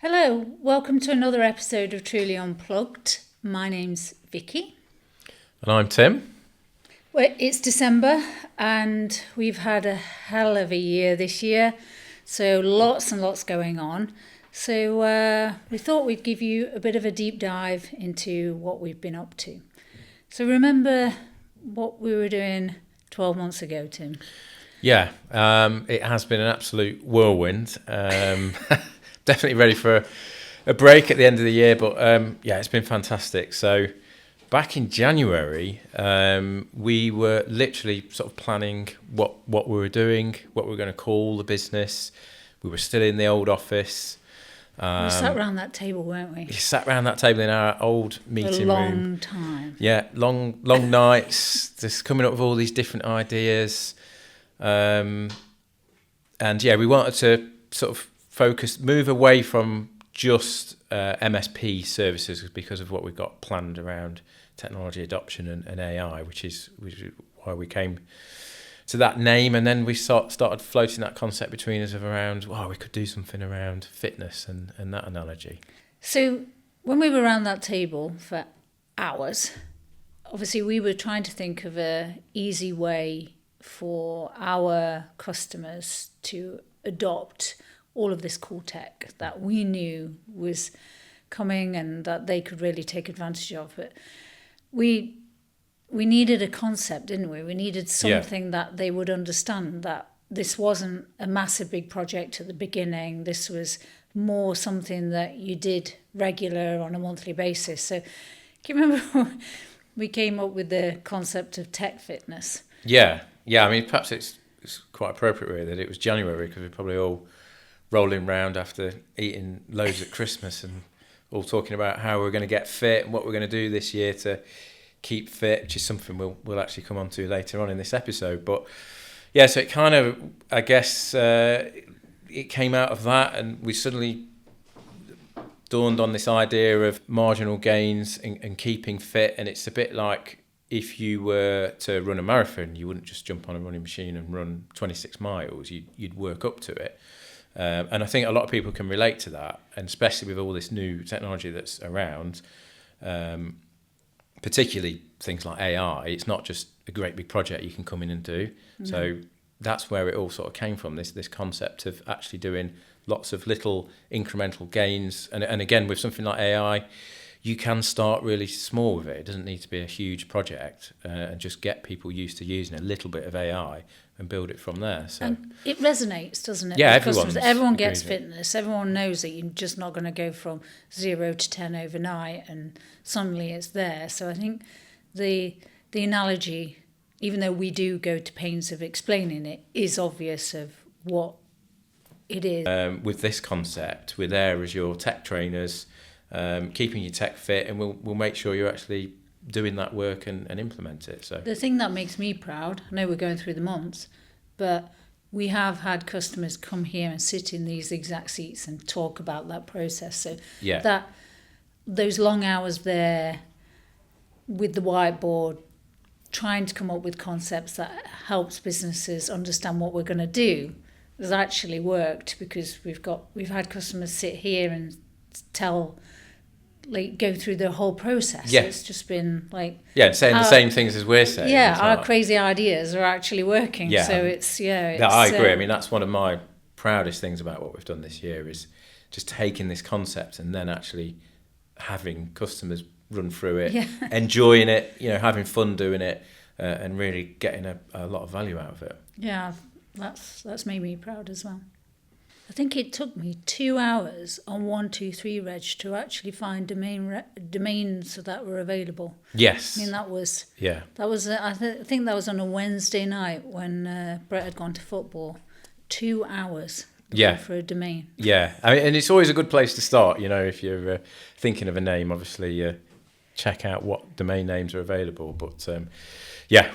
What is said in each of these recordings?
Hello, welcome to another episode of Truly Unplugged. My name's Vicky. And I'm Tim. Well, it's December and we've had a hell of a year this year, so lots and lots going on. So we thought we'd give you a bit of a deep dive into what we've been up to. So remember what we were doing 12 months ago, Tim? Yeah, it has been an absolute whirlwind. Definitely ready for a break at the end of the year, but it's been fantastic. So back in January, we were literally sort of planning what we were doing, what we were going to call the business. We were still in the old office. We sat around that table, weren't we? We sat around that table in our old meeting room. A long time. Yeah, long nights, just coming up with all these different ideas. And we wanted to sort of move away from just MSP services because of what we've got planned around technology adoption and AI, which is why we came to that name. And then we started floating that concept between us of around, we could do something around fitness and that analogy. So when we were around that table for hours, obviously we were trying to think of an easy way for our customers to adopt all of this cool tech that we knew was coming and that they could really take advantage of. But we needed a concept, didn't we? We needed something that they would understand, that this wasn't a massive big project at the beginning. This was more something that you did regular on a monthly basis. So can you remember we came up with the concept of tech fitness? Yeah. I mean, perhaps it's quite appropriate really that it was January because we're probably all rolling around after eating loads at Christmas and all talking about how we're going to get fit and what we're going to do this year to keep fit, which is something we'll actually come on to later on in this episode. But yeah, so it kind of, I guess, it came out of that, and we suddenly dawned on this idea of marginal gains and keeping fit. And it's a bit like if you were to run a marathon, you wouldn't just jump on a running machine and run 26 miles. You'd work up to it. And I think a lot of people can relate to that, and especially with all this new technology that's around, particularly things like AI. It's not just a great big project you can come in and do. Mm-hmm. So that's where it all sort of came from, this concept of actually doing lots of little incremental gains. And again, with something like AI, you can start really small with it. It doesn't need to be a huge project, and just get people used to using a little bit of AI and build it from there. So and it resonates, doesn't it? Yeah, everyone gets fitness. Everyone knows that you're just not going to go from 0 to 10 overnight and suddenly it's there. So I think the analogy, even though we do go to pains of explaining it, is obvious of what it is. With this concept, we're there as your tech trainers, keeping your tech fit, and we'll make sure you're actually doing that work and implement it. So the thing that makes me proud, I know we're going through the months, but we have had customers come here and sit in these exact seats and talk about that process. So that those long hours there with the whiteboard, trying to come up with concepts that helps businesses understand what we're going to do, has actually worked, because we've had customers sit here and go through the whole process. Yeah. It's just been saying the same things as we're saying. Yeah, our crazy ideas are actually working. Yeah. So I agree. I mean, that's one of my proudest things about what we've done this year, is just taking this concept and then actually having customers run through it, enjoying it, having fun doing it, and really getting a lot of value out of it. Yeah, that's made me proud as well. I think it took me 2 hours on 123reg to actually find domains that were available. Yes. I mean, that was I think that was on a Wednesday night when Brett had gone to football. 2 hours for a domain. Yeah, I mean, and it's always a good place to start, if you're thinking of a name, obviously check out what domain names are available. But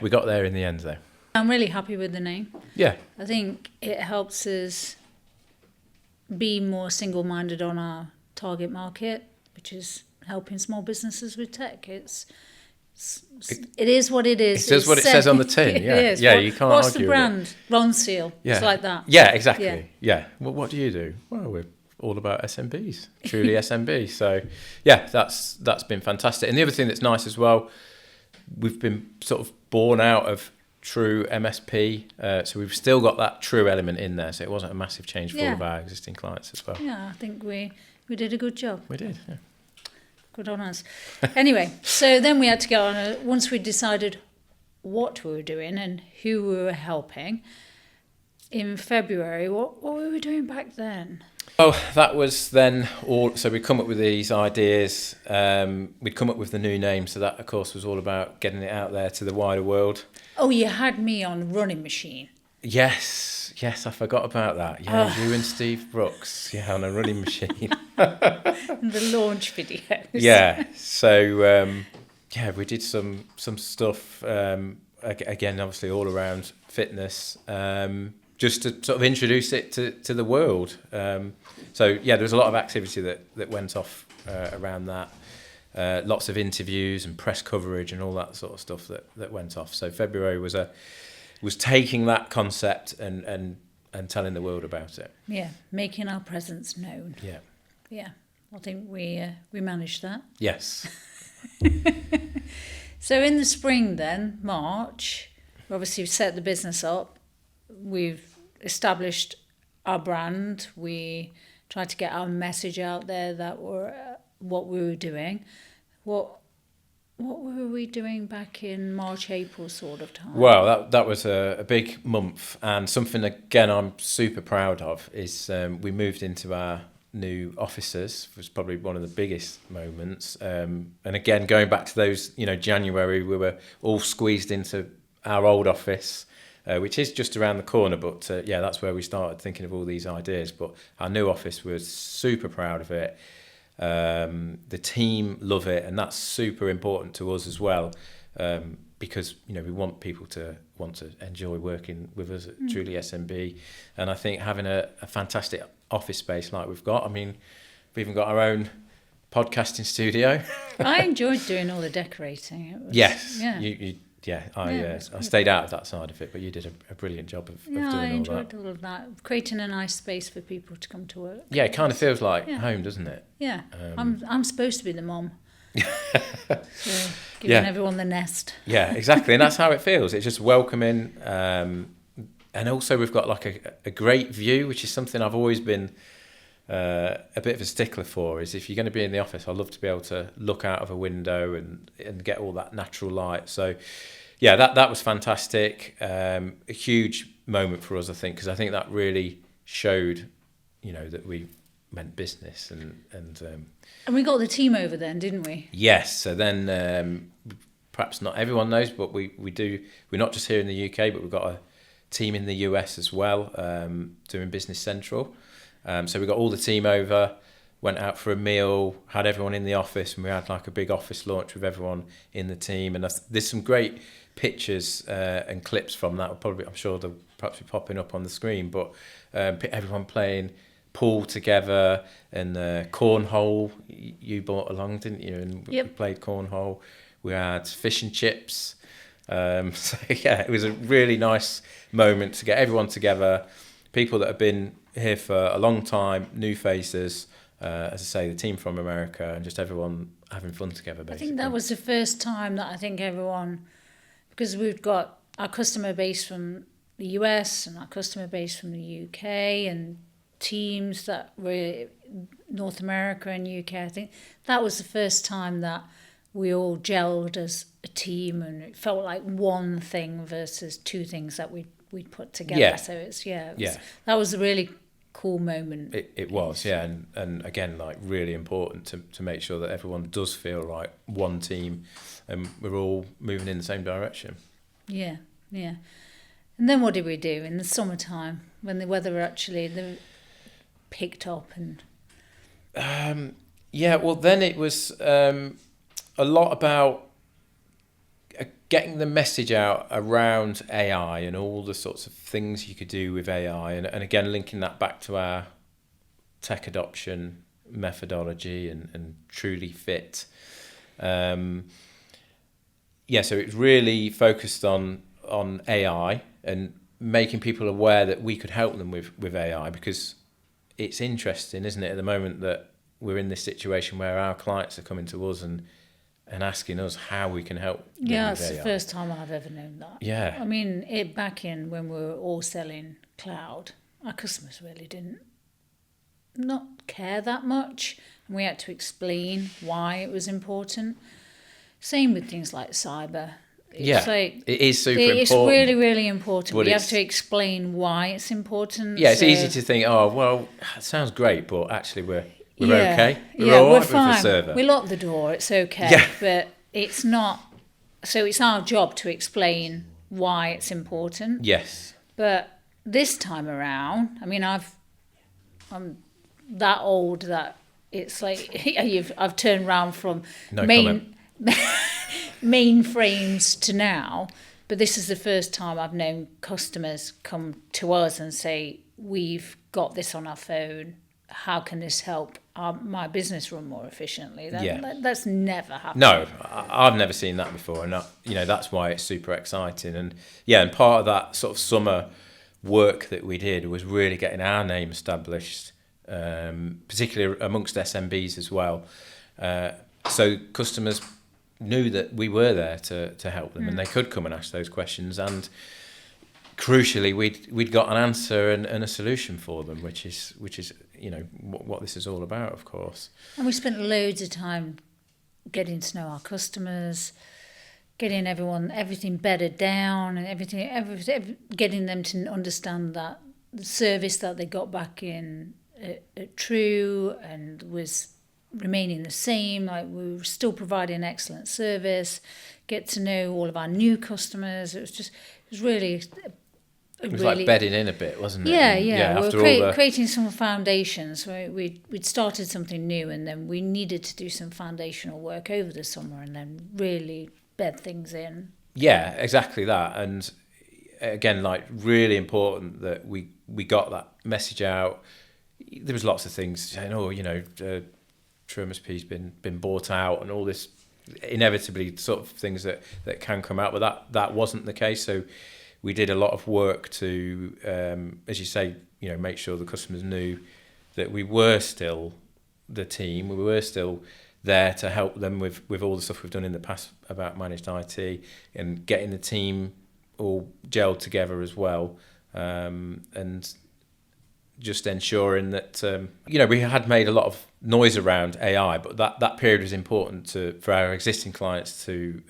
we got there in the end though. I'm really happy with the name. Yeah. I think it helps us be more single-minded on our target market, which is helping small businesses with tech. It is what it is. It says what it says on the tin. Yeah, it is. Yeah. You can't what's argue the brand? with it. Ron Seal. Yeah. It's like that. Yeah, exactly. Yeah. Well, what do you do? Well, we're all about SMBs, Truly SMB. So yeah, that's been fantastic. And the other thing that's nice as well, we've been sort of born out of True MSP, so we've still got that True element in there. So it wasn't a massive change for all of our existing clients as well. Yeah, I think we did a good job. We did, yeah. Good on us. Anyway, so then we had to go on, once we decided what we were doing and who we were helping, in February, what were we doing back then? Oh, that was then all. So we'd come up with these ideas. We'd come up with the new name. So that, of course, was all about getting it out there to the wider world. Oh, you had me on running machine. Yes, I forgot about that. Yeah, you and Steve Rookes, on a running machine. The launch videos. Yeah, so we did some stuff, again, obviously all around fitness, just to sort of introduce it to the world. So yeah, there was a lot of activity that went off around that. Lots of interviews and press coverage and all that sort of stuff that went off. So February was taking that concept and telling the world about it. Yeah, making our presence known. Yeah, I think we managed that. Yes. So in the spring then, March, obviously we've set the business up. We've established our brand. We tried to get our message out there that what we were doing. What were we doing back in March, April sort of time? Well, that was a big month, and something, again, I'm super proud of is we moved into our new offices. Was probably one of the biggest moments. And again, going back to those, January, we were all squeezed into our old office, which is just around the corner. But that's where we started thinking of all these ideas. But our new office, was super proud of it. The team love it, and that's super important to us as well, because we want people to want to enjoy working with us at Truly SMB, and I think having a fantastic office space like we've got. I mean, we've even got our own podcasting studio. I enjoyed doing all the decorating. It was, yes, yeah. I stayed out of that side of it, but you did a brilliant job of doing all that. I enjoyed all of that, creating a nice space for people to come to work. Yeah, it kind of feels like home, doesn't it? Yeah, I'm supposed to be the mom. So giving everyone the nest. Yeah, exactly, and that's how it feels. It's just welcoming, and also we've got like a great view, which is something I've always been a bit of a stickler for. Is if you're going to be in the office, I love to be able to look out of a window and get all that natural light. So yeah, that was fantastic. A huge moment for us, I think, because I think that really showed, that we meant business and we got the team over then, didn't we? Yes. So then, perhaps not everyone knows, but we do. We're not just here in the UK, but we've got a team in the US as well, doing Business Central. So we got all the team over, went out for a meal, had everyone in the office, and we had like a big office launch with everyone in the team. And there's some great pictures and clips from that. I'm sure they'll perhaps be popping up on the screen. But everyone playing pool together and cornhole. You brought along, didn't you? And we played cornhole. We had fish and chips. So yeah, it was a really nice moment to get everyone together. People that have been here for a long time, new faces, as I say, the team from America, and just everyone having fun together, basically. I think that was the first time that I think everyone, because we've got our customer base from the US and our customer base from the UK and teams that were North America and UK, I think that was the first time that we all gelled as a team, and it felt like one thing versus two things that we'd put together. Yeah. So that was a really cool moment. It was, yeah, and again, like really important to make sure that everyone does feel like one team, and we're all moving in the same direction. Yeah. And then what did we do in the summertime when the weather actually picked up? And well, then it was a lot about getting the message out around AI and all the sorts of things you could do with AI, and again linking that back to our tech adoption methodology and TrulyFIT. So it's really focused on AI and making people aware that we could help them with AI, because it's interesting, isn't it, at the moment that we're in this situation where our clients are coming to us and asking us how we can help them Yeah, with it's the AI. first time I've ever known that. Yeah. I mean, back in when we were all selling cloud, our customers really didn't not care that much, and we had to explain why it was important. Same with things like cyber. It's like, it is super it's important. really, really important. But We have to explain why it's important. Yeah, it's so- easy to think, oh, well, it sounds great, but actually we're Yeah, okay. yeah, all we're right with the fine. server. We lock the door. It's okay. Yeah. But it's not. So it's our job to explain why it's important. Yes. But this time around, I mean, I'm that old that it's like I've turned round from No comment. mainframes to now. But this is the first time I've known customers come to us and say, "We've got this on our phone. How can this help my business run more efficiently?" That's never happened. No, I've never seen that before, and that's why it's super exciting. And and part of that sort of summer work that we did was really getting our name established, particularly amongst SMBs as well. So customers knew that we were there to help them, and they could come and ask those questions. And crucially, we'd got an answer and a solution for them, which is what this is all about, of course. And we spent loads of time getting to know our customers, getting everything bedded down, and everything, getting them to understand that the service that they got back in at True and was remaining the same. Like, we were still providing excellent service. Get to know all of our new customers. It was really. It was like bedding in a bit, wasn't it? Yeah. We after were creating some foundations. We'd started something new, and then we needed to do some foundational work over the summer, and then really bed things in. Yeah, exactly that. And again, like, really important that we got that message out. There was lots of things saying, True MSP's been bought out, and all this, inevitably sort of things that can come out, but that wasn't the case. So we did a lot of work to, as you say, make sure the customers knew that we were still the team. We were still there to help them with all the stuff we've done in the past about managed IT and getting the team all gelled together as well, and just ensuring that we had made a lot of noise around AI, but that period was important for our existing clients to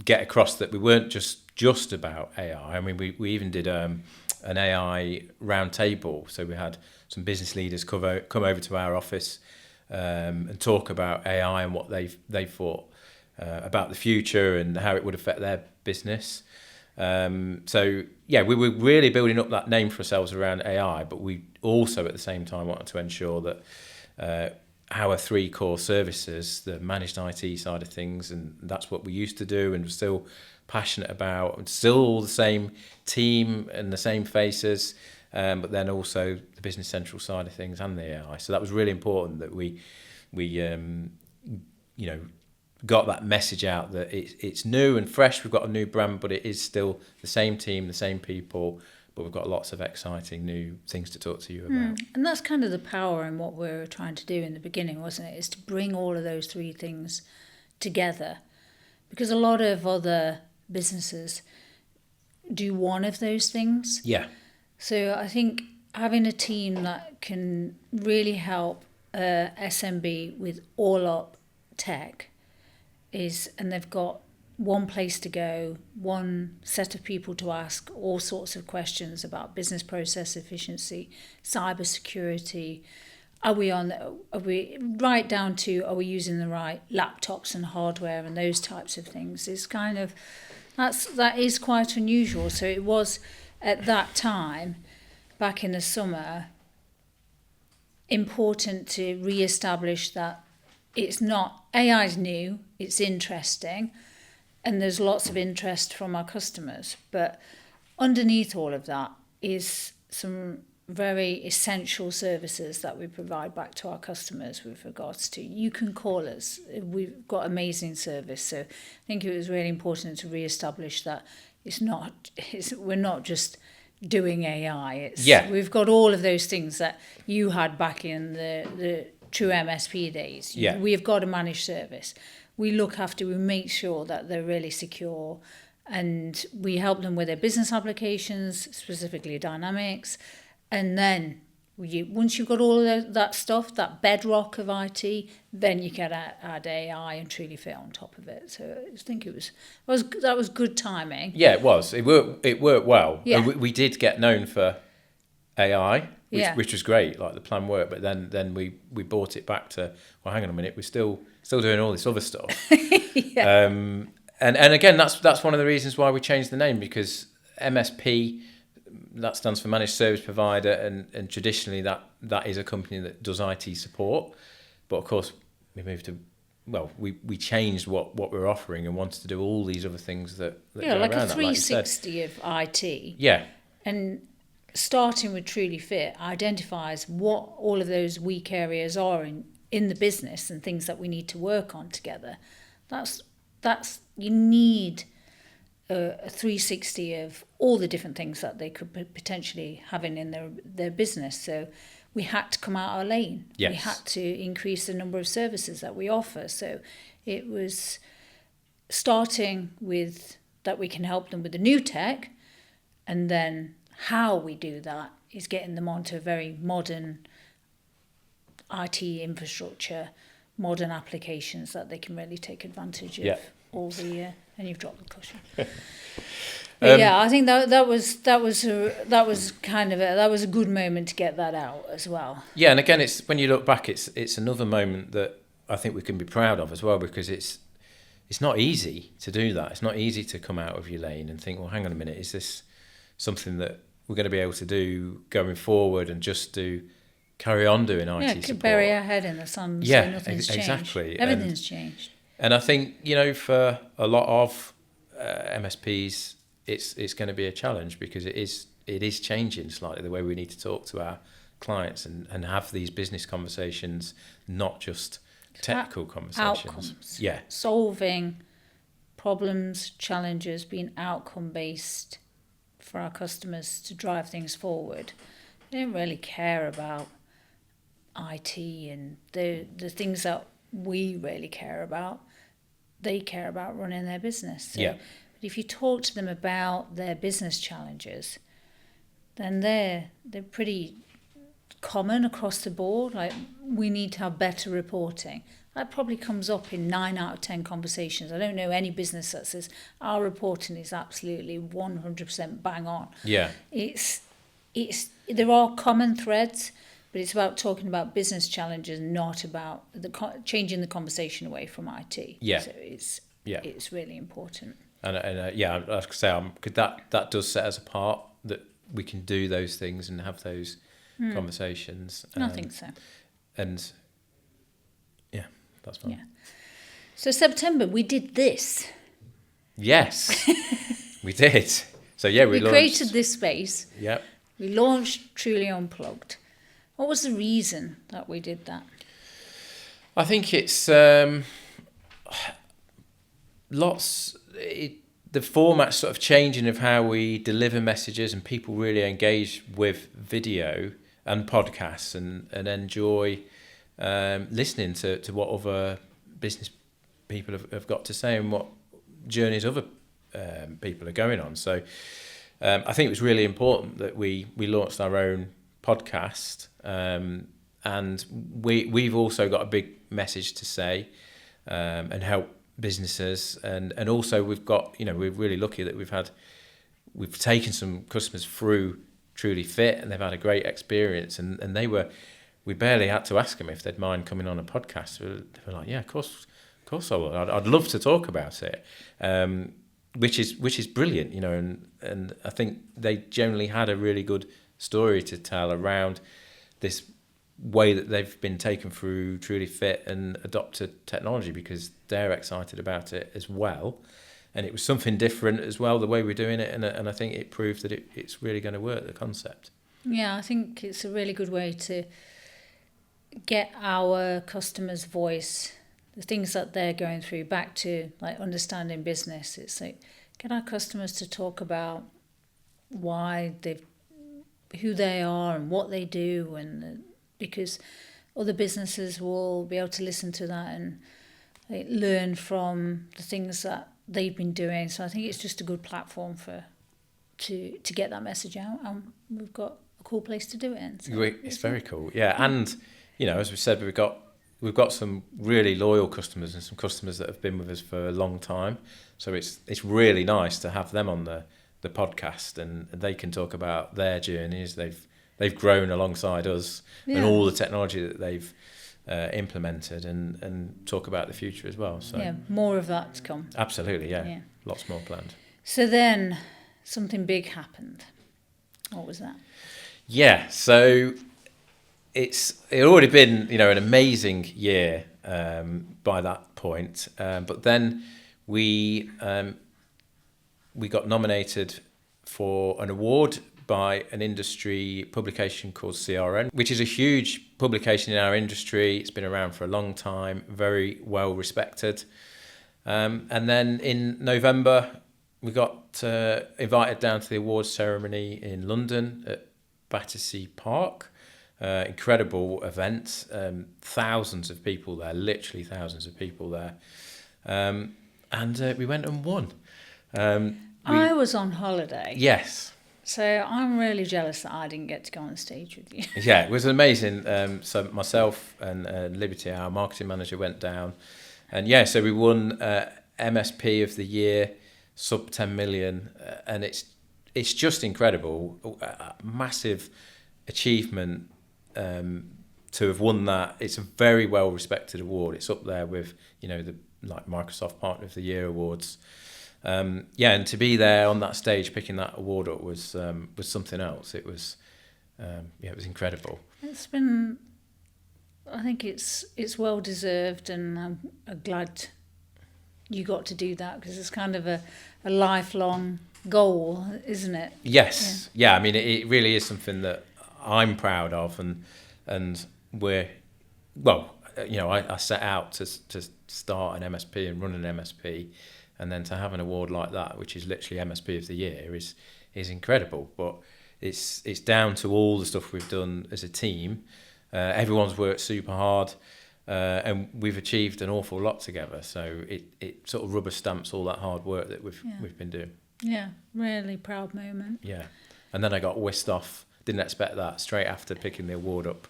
get across that we weren't just about AI. I mean, we even did an AI roundtable, so we had some business leaders come over to our office and talk about AI and what they thought about the future and how it would affect their business. We were really building up that name for ourselves around AI, but we also at the same time wanted to ensure that our three core services, the managed IT side of things, and that's what we used to do and we're still passionate about, and still all the same team and the same faces, but then also the Business Central side of things and the AI. So that was really important that we got that message out that it's new and fresh. We've got a new brand, but it is still the same team, the same people, but we've got lots of exciting new things to talk to you about. And that's kind of the power in what we were trying to do in the beginning, wasn't it? Is to bring all of those three things together. Because a lot of other businesses do one of those things. Yeah. So I think having a team that can really help SMB with all up tech and they've got one place to go, one set of people to ask all sorts of questions about business process efficiency, cyber security. Are we right down to, are we using the right laptops and hardware and those types of things? It's kind of, that is quite unusual. So it was at that time, back in the summer, important to re-establish that it's not, AI is new, it's interesting, and there's lots of interest from our customers. But underneath all of that is some very essential services that we provide back to our customers with regards to, you can call us, we've got amazing service. So I think it was really important to re-establish that we're not just doing AI. It's Yeah. we've got all of those things that you had back in the true MSP days. Yeah. We've got a managed service. We look after, we make sure that they're really secure, and we help them with their business applications, specifically Dynamics. And then once you've got all of that stuff, that bedrock of IT, then you can add AI and TrulyFIT on top of it. So I think that was good timing. Yeah, it was. It worked well. Yeah. And we did get known for AI, Yeah. which was great. Like the plan worked, but then we brought it back to, well, hang on a minute, we're still doing all this other stuff. Yeah. And again, that's one of the reasons why we changed the name, because MSP, that stands for Managed Service Provider, and traditionally that is a company that does IT support. But of course, we moved to, well, we changed what we're offering and wanted to do all these other things that Yeah, go like around a that, like you said. 360 of IT. Yeah, And starting with TrulyFIT identifies what all of those weak areas are in the business and things that we need to work on together. That's you need a 360 of all the different things that they could potentially have in their business. So we had to come out our lane. Yes. We had to increase the number of services that we offer. So it was starting with that we can help them with the new tech, and then how we do that is getting them onto a very modern IT infrastructure, modern applications that they can really take advantage of. Yeah. All the and you've dropped the cushion. But yeah, I think that was a good moment to get that out as well. yeah. And again, it's when you look back, it's another moment that I think we can be proud of as well, because it's not easy to do that. It's not easy to come out of your lane and think, well, hang on a minute, is this something that we're going to be able to do going forward, and just carry on doing IT Yeah, support? could bury our head in the sun and Yeah, say nothing's changed. exactly. Everything's changed. And I think, for a lot of MSPs, it's going to be a challenge, because it is changing slightly the way we need to talk to our clients and have these business conversations, not just technical conversations. Outcomes. Yeah. Solving problems, challenges, being outcome-based for our customers to drive things forward. They don't really care about IT and the things that we really care about. They care about running their business. So, Yeah. But if you talk to them about their business challenges, then they're pretty common across the board. Like, we need to have better reporting. That probably comes up in 9 out of 10 conversations. I don't know any business that says our reporting is absolutely 100% bang on. Yeah. There are common threads, but it's about talking about business challenges, not about changing the conversation away from IT. Yeah. So it's really important. And yeah, like I say, because that does set us apart, that we can do those things and have those conversations. I think so. And yeah, that's fine. Yeah. So September, we did this. Yes, we did. So yeah, we launched, created this space. Yep. We launched Truly Unplugged. What was the reason that we did that? I think it's the format sort of changing of how we deliver messages, and people really engage with video and podcasts and enjoy listening to what other business people have got to say and what journeys other people are going on. So I think it was really important that we launched our own podcast, and we've also got a big message to say and help businesses, and also we've got, we're really lucky that we've taken some customers through TrulyFIT, and they've had a great experience, and we barely had to ask them if they'd mind coming on a podcast. They were like, yeah, of course I will. I'd love to talk about it, which is brilliant, and I think they generally had a really good story to tell around this way that they've been taken through TrulyFIT and adopted technology, because they're excited about it as well, and it was something different as well, the way we're doing it, and I think it proved that it's really going to work, the concept. Yeah, I think it's a really good way to get our customers' voice, the things that they're going through, back to like understanding business. It's like get our customers to talk about who they are and what they do, and because other businesses will be able to listen to that and learn from the things that they've been doing. So I think it's just a good platform to get that message out, and we've got a cool place to do it in. So it's very cool, yeah. And as we said, we've got some really loyal customers and some customers that have been with us for a long time. So it's really nice to have them on the podcast, and they can talk about their journeys. They've grown alongside us and all the technology that they've implemented, and talk about the future as well. So yeah, more of that to come. Absolutely, yeah. Lots more planned. So then something big happened. What was that? Yeah, so it already been an amazing year by that point, but then we got nominated for an award by an industry publication called CRN, which is a huge publication in our industry. It's been around for a long time, very well respected. And then in November, we got invited down to the awards ceremony in London at Battersea Park. Incredible event, thousands of people there, literally thousands of people there. And we went and won. I was on holiday. Yes. So I'm really jealous that I didn't get to go on stage with you. Yeah, it was amazing. So myself and Liberty, our marketing manager, went down. And so we won MSP of the year, sub 10 million. And it's just incredible. A massive achievement to have won that. It's a very well respected award. It's up there with, the Microsoft Partner of the Year awards. And to be there on that stage picking that award up was something else. It was it was incredible. I think it's well deserved, and I'm glad you got to do that, because it's kind of a lifelong goal, isn't it? Yes, yeah. I mean, it really is something that I'm proud of, and I set out to start an MSP and run an MSP. And then to have an award like that, which is literally MSP of the year, is incredible. But it's down to all the stuff we've done as a team. Everyone's worked super hard, and we've achieved an awful lot together. So it sort of rubber stamps all that hard work that we've been doing. Yeah, really proud moment. Yeah, and then I got whisked off. Didn't expect that. Straight after picking the award up,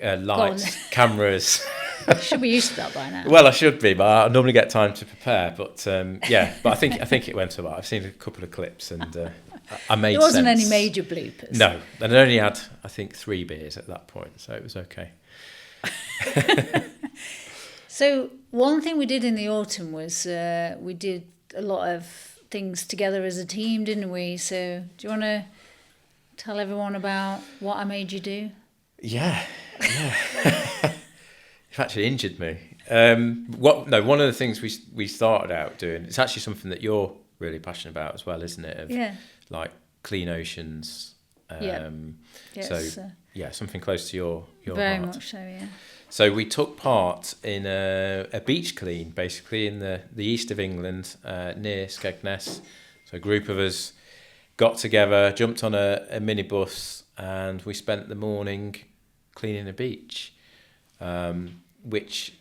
lights, cameras. Should be used to that by now. Well, I should be, but I normally get time to prepare. But but I think it went well. I've seen a couple of clips, and I made sense. There wasn't any major bloopers. No, and I only had, I think, 3 beers at that point, so it was okay. So one thing we did in the autumn was we did a lot of things together as a team, didn't we? So do you want to tell everyone about what I made you do? Yeah. You've actually injured me. One of the things we started out doing, it's actually something that you're really passionate about as well, isn't it? Like clean oceans. Something close to your very heart. much so, yeah. So we took part in a beach clean, basically in the east of England, near Skegness. So a group of us got together, jumped on a minibus, and we spent the morning cleaning a beach. Which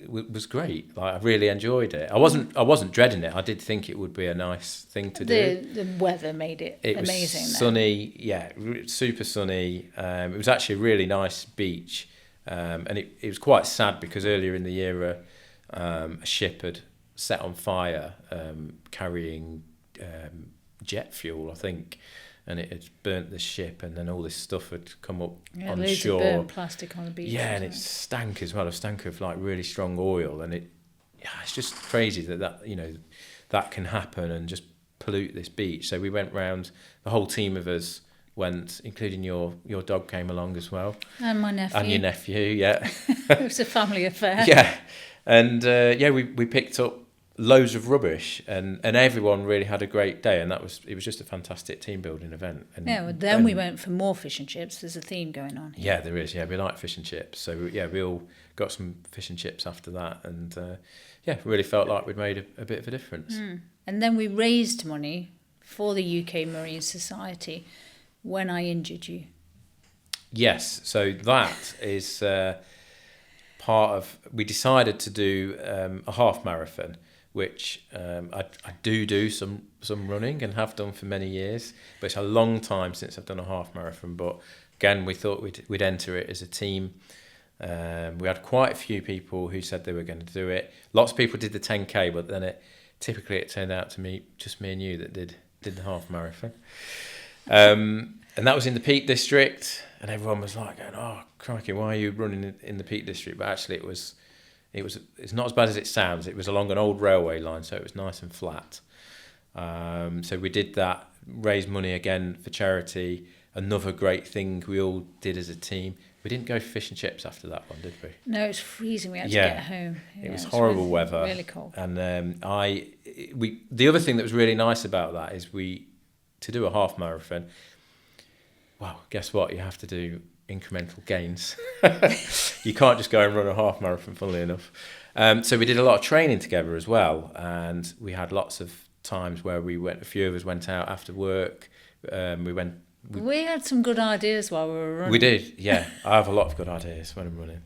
was great. Like, I really enjoyed it. I wasn't dreading it. I did think it would be a nice thing to do. The weather made it amazing. It was sunny, super sunny. It was actually a really nice beach, and it was quite sad because earlier in the year a ship had set on fire carrying jet fuel, I think. And it had burnt the ship, and then all this stuff had come up on loads shore. Of burnt plastic on the beach. Yeah, and it stank as well. It stank of like really strong oil, and it's just crazy that can happen and just pollute this beach. So we went round. The whole team of us went, including your dog came along as well, and my nephew. And your nephew, yeah. It was a family affair. Yeah, and we picked up loads of rubbish, and everyone really had a great day, and it was just a fantastic team building event. And we went for more fish and chips. There's a theme going on here. Yeah, there is. Yeah, we like fish and chips, so we all got some fish and chips after that, and really felt like we'd made a bit of a difference. And then we raised money for the UK Marine Society when I injured you. Yes, so that is part of. We decided to do a half marathon, which I do some running and have done for many years, but it's a long time since I've done a half marathon. But again, we thought we'd enter it as a team. We had quite a few people who said they were going to do it. Lots of people did the 10K, but then it turned out to me, just me and you, that did the half marathon. And that was in the Peak District, and everyone was like, going, "Oh, crikey, why are you running in the Peak District?" But actually, it's not as bad as it sounds. It was along an old railway line, so it was nice and flat. So we did that, raised money again for charity. Another great thing we all did as a team. We didn't go fish and chips after that one, did we? No, it was freezing. We had to get home. It was horrible weather. Really cold. And the other thing that was really nice about that is to do a half marathon. Well, guess what? You have to do incremental gains. You can't just go and run a half marathon, funnily enough. So we did a lot of training together as well, and we had lots of times where a few of us went out after work. We had some good ideas while we were running. We did, yeah. I have a lot of good ideas when I'm running.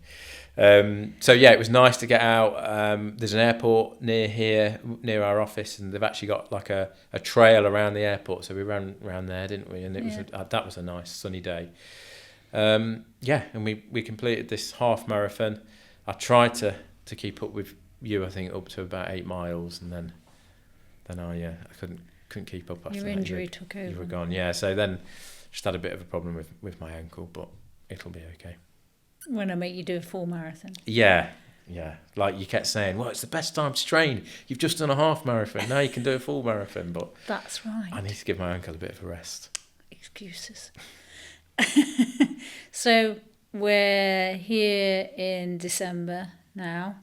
So yeah, it was nice to get out. There's an airport near here, near our office, and they've actually got like a trail around the airport. So we ran around there, didn't we? And that was a nice sunny day. And we completed this half marathon. I tried to keep up with you, I think, up to about 8 miles, and then I couldn't keep up after your that. Injury took over. You were gone, yeah. So then just had a bit of a problem with my ankle, but it'll be okay. When I make you do a full marathon. Yeah. Like you kept saying, well, it's the best time to train. You've just done a half marathon. Now you can do a full marathon. But that's right. I need to give my ankle a bit of a rest. Excuses. So we're here in December now.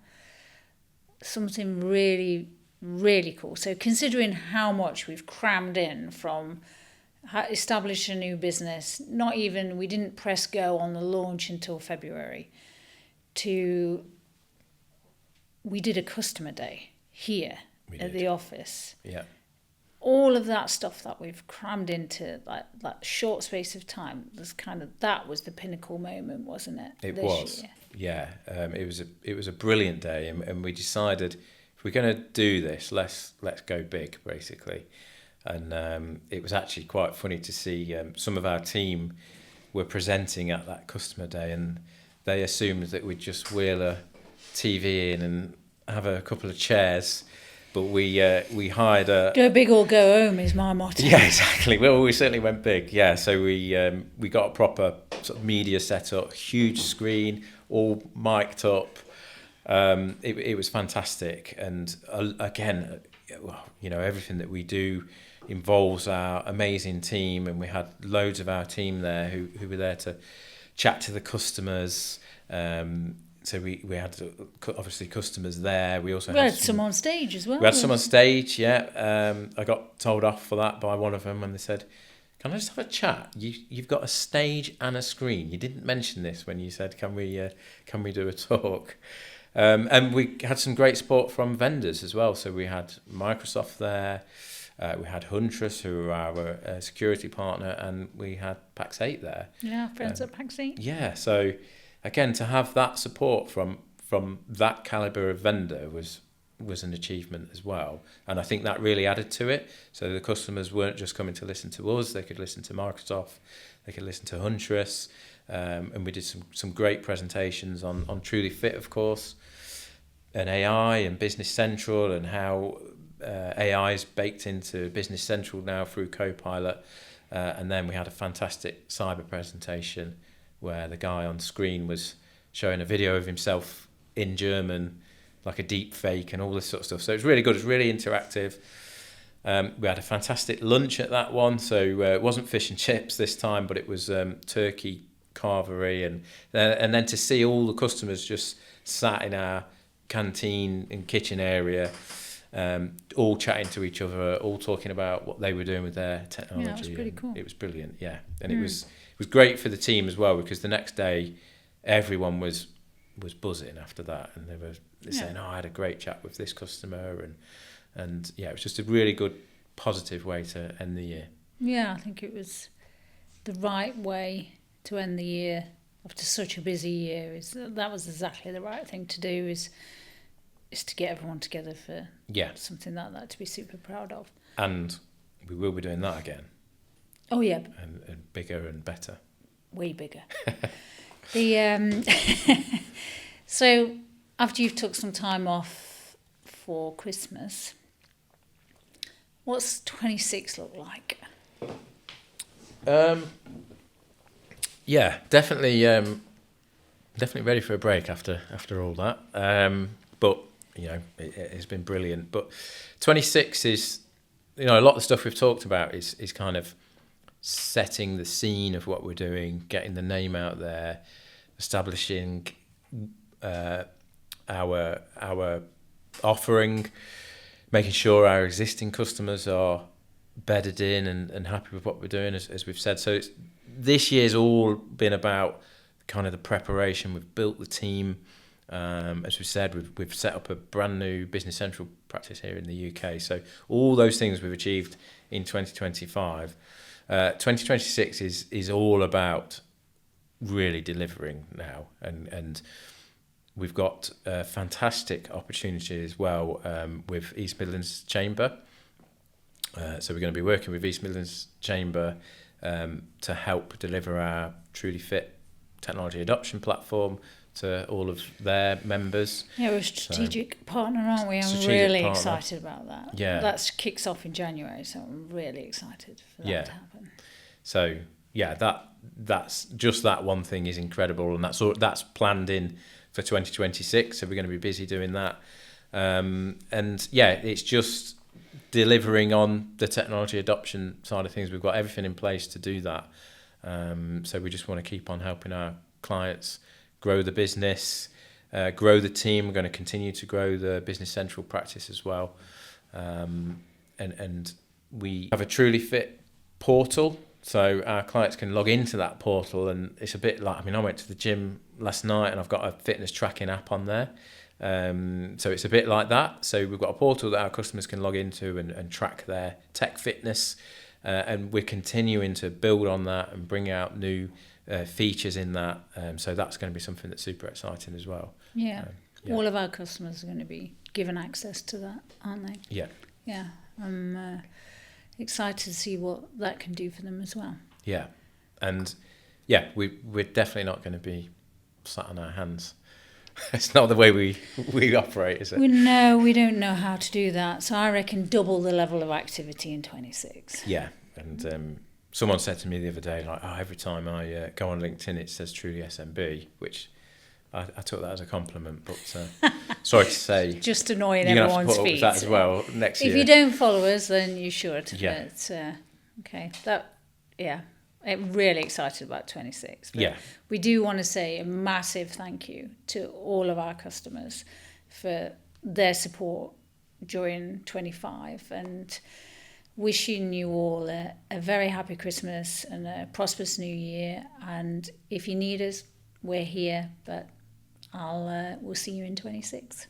Something really, really cool. So considering how much we've crammed in from establish a new business, we didn't press go on the launch until February, we did a customer day here at the office. Yeah. All of that stuff that we've crammed into that short space of time that was the pinnacle moment, wasn't it? It was. Year? Yeah. It was a brilliant day, and we decided if we're going to do this, let's go big, basically. And it was actually quite funny to see some of our team were presenting at that customer day, and they assumed that we'd just wheel a TV in and have a couple of chairs, but we hired a... Go big or go home is my motto. Yeah, exactly. Well, we certainly went big, yeah. So we got a proper sort of media setup, huge screen, all mic'd up. It was fantastic, and again, everything that we do involves our amazing team, and we had loads of our team there who were there to chat to the customers. So we had obviously customers there. We also had some on stage as well. We had some on stage, yeah. I got told off for that by one of them, and they said, "Can I just have a chat? You've got a stage and a screen. You didn't mention this when you said, can we do a talk?" And we had some great support from vendors as well. So we had Microsoft there. We had Huntress, who were our security partner, and we had PAX 8 there. Yeah, friends at PAX 8. Yeah, so again, to have that support from that calibre of vendor was an achievement as well. And I think that really added to it. So the customers weren't just coming to listen to us, they could listen to Microsoft, they could listen to Huntress, and we did some great presentations on TrulyFIT, of course, and AI and Business Central, and how AI is baked into Business Central now through Copilot. And then we had a fantastic cyber presentation where the guy on screen was showing a video of himself in German, like a deep fake and all this sort of stuff. So it was really good. It was really interactive. We had a fantastic lunch at that one. So it wasn't fish and chips this time, but it was turkey carvery. And then to see all the customers just sat in our canteen and kitchen area, all chatting to each other, all talking about what they were doing with their technology. Yeah, it was pretty cool. It was brilliant, yeah. And it was great for the team as well, because the next day everyone was buzzing after that, and they were saying, "Oh, I had a great chat with this customer," and yeah, it was just a really good positive way to end the year. Yeah, I think it was the right way to end the year after such a busy year. That was exactly the right thing to do, is to get everyone together for something like that to be super proud of. And we will be doing that again. Oh yeah, and bigger and better. Way bigger. So after you've took some time off for Christmas, what's 26 look like? Yeah, definitely ready for a break after all that. But it's been brilliant. But 26 is, a lot of the stuff we've talked about is kind of setting the scene of what we're doing, getting the name out there, establishing our offering, making sure our existing customers are bedded in and happy with what we're doing, as we've said. So this year's all been about kind of the preparation. We've built the team. As we said, we've set up a brand new Business Central practice here in the UK. So all those things we've achieved in 2025. 2026 is all about really delivering now, and we've got a fantastic opportunity as well with East Midlands Chamber. So we're going to be working with East Midlands Chamber to help deliver our TrulyFIT technology adoption platform to all of their members. Yeah, we're a strategic partner, aren't we? I'm really excited about that. Yeah. That kicks off in January, so I'm really excited for that to happen. So, that's just that one thing is incredible, and that's planned in for 2026, so we're going to be busy doing that. It's just delivering on the technology adoption side of things. We've got everything in place to do that. So we just want to keep on helping our clients grow the business, grow the team. We're going to continue to grow the Business Central practice as well. And we have a TrulyFIT portal, so our clients can log into that portal, and it's a bit like, I went to the gym last night and I've got a fitness tracking app on there. So it's a bit like that. So we've got a portal that our customers can log into and track their tech fitness. And we're continuing to build on that and bring out new features in that. So that's going to be something that's super exciting as well. Yeah. All of our customers are going to be given access to that, aren't they? Yeah. Yeah. I'm excited to see what that can do for them as well. Yeah. And we're definitely not going to be sat on our hands. It's not the way we operate, is it? No, we don't know how to do that. So I reckon double the level of activity in 26. Yeah. And someone said to me the other day, like, every time I go on LinkedIn, it says Truly SMB, which I took that as a compliment. But sorry to say, just annoying you're everyone's feet. You're going to have to put up with that as well next year. If you don't follow us, then you should. Yeah. But, okay. I'm really excited about 26. But yeah. We do want to say a massive thank you to all of our customers for their support during 25, and wishing you all a very happy Christmas and a prosperous new year. And if you need us, we're here, but we'll see you in 26.